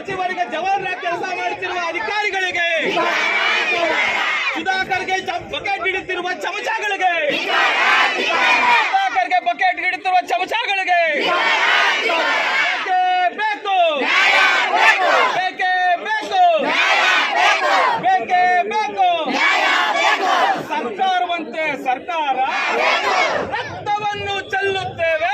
ಸಚಿವರಿಗೆ ಜವಾಬ್ದಾರಿ ಕೆಲಸ ಮಾಡುತ್ತಿರುವ ಅಧಿಕಾರಿಗಳಿಗೆ, ಸುಧಾಕರ್ಗೆ ಬಕೆಟ್ ಹಿಡಿತಿರುವ ಚಮಚಗಳಿಗೆ, ಸುಧಾಕರ್ಗೆ ಬಕೆಟ್ ಹಿಡಿತಿರುವ ಚಮಚಗಳಿಗೆ ಬೇಕು, ಬೇಕೇ ಬೇಕು, ಬೇಕೇ ಬೇಕು. ಸರ್ಕಾರವಂತೆ ಸರ್ಕಾರ ರಕ್ತವನ್ನು ಚೆಲ್ಲುತ್ತೇವೆ.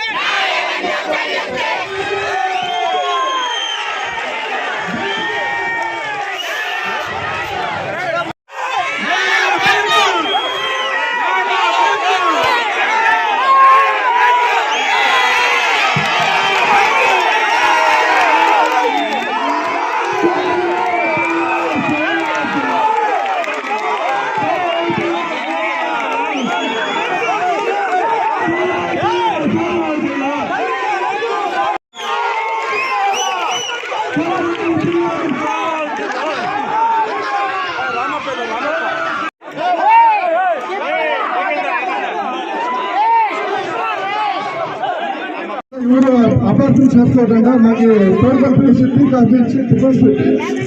ఇವರು అపార్థం చేసుకోకుండా మాకు టోటల్ ఫెసిలిటీ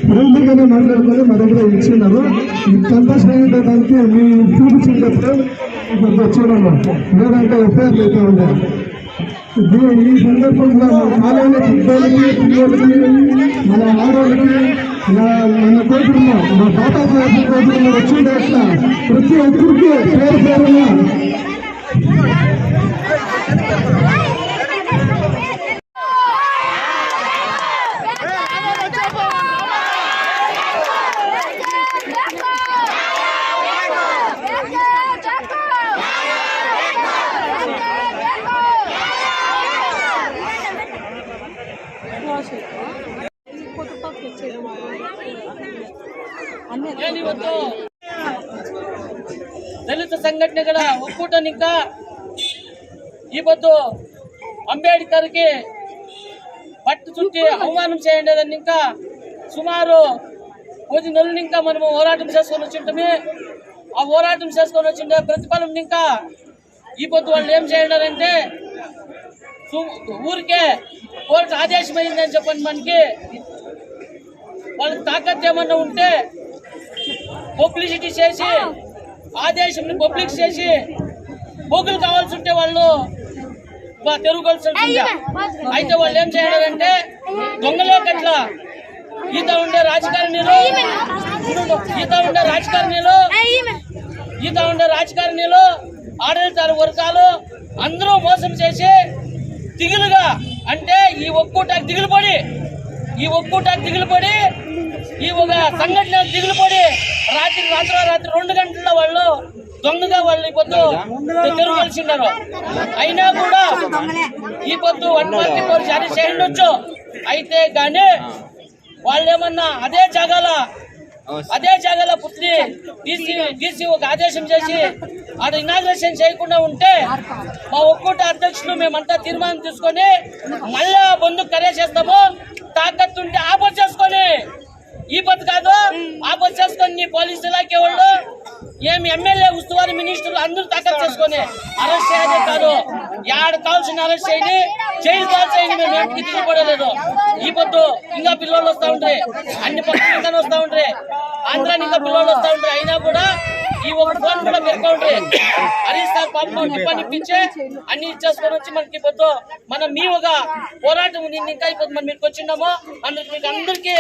ఫ్రెండ్లీగానే మాట్లాడుకొని మా దగ్గర ఇచ్చినారు. సంతోషంగా దానికి మేము చూపించినప్పుడు చూడమ్మా, లేదంటే ఎఫ్ఐఆర్లు అయితే ఉన్నాయి. ఈ సందర్భంగా మన కాలేజీ పిల్లలకి మన ఆడవాళ్ళకి మన కోతున్న మా టాటా సాహెబ్ కోతున్న వచ్చిండే ప్రతి ఒక్కరికి పేరు పేరున ಏನಿವತ್ತು ದಲಿತ ಸಂಘಟನೆಗಳ ಒಕ್ಕೂಟನಿಂದ ಇವತ್ತು అంబేద్కర్కి పట్టు చుట్టి అవమానం చేయండి ఇంకా సుమారు 10 నెలలు ఇంకా మనము పోరాటం చేసుకొని వచ్చింటమే. ఆ పోరాటం చేసుకొని వచ్చిండే ప్రతిఫలం ఇంకా ఈ పొద్దు వాళ్ళు ఏం చేయండారంటే ఊరికే కోర్టు ఆదేశం అయిందని చెప్పండి. మనకి వాళ్ళకి తాకత్ ఏమన్నా ఉంటే పబ్లిసిటీ చేసి ఆదేశం పబ్లిక్ చేసి బొగ్గులు కావాల్సి ఉంటే వాళ్ళు తెరుగుకోవాల్సి ఉంటుంది. అయితే వాళ్ళు ఏం చేయాలంటే దొంగలో కట్లా ఈత ఉండే రాజకారణిలో ఆడళిత వర్గాలు అందరూ మోసం చేసి దిగులుగా అంటే ఈ ఒక్కూటాకి దిగులు పడి ఈ ఒక సంఘటనకు దిగులు పడి రాత్రి 2 గంటల వాళ్ళు దొంగగా వాళ్ళు ఈ పొద్దు తెరువలసి ఉన్నారు. అయినా కూడా ఈ పొద్దు 144 జారీ చేయండొచ్చు. అయితే కానీ వాళ్ళు ఏమన్నా అదే జాగాల పుత్రి డీసీ ఒక ఆదేశం చేసి ఆడ ఇనాగ్రేషన్ చేయకుండా ఉంటే మా ఒక్కూట అధ్యక్షులు మేమంతా తీర్మానం తీసుకొని మళ్ళా బంధుకు కరేసేస్తాము. తాకత్తుంటే ఆపత్ చేసుకొని ఈ పద్ధతి కాదు ఆపత్ చేసుకొని పోలీసు ఇలాఖే వాళ్ళు ఏమి ఎమ్మెల్యే ఉస్తువారి మినిస్టర్లు అందరూ తాకత్ చేసుకొని అరెస్ట్ చేయదే కాదు. యాడ కావాల్సిన అరెస్ట్ చేయండి, జైలు కాల్చేయండి. మేము ఎంటికి దిగుపడలేదు. ఈ పొద్దు ఇంకా పిల్లలు వస్తూ ఉంటాయి, అన్ని పక్కన ఇంకా వస్తూ ఉంటాయి, ఆంధ్రాని ఇంకా పిల్లలు వస్తూ ఉంటాయి. అయినా కూడా ఈ ఒక ఫోన్ కూడా పెట్టుకుంటాయి. హరీష్ సార్ పాపం నిప్పించే అన్ని ఇచ్చేసుకొని వచ్చి మనకి పొద్దు మనం మీ ఒక పోరాటం ఇంకా ఇప్పుడు మనం మీకు వచ్చిన్నామో అందుకు మీకు అందరికీ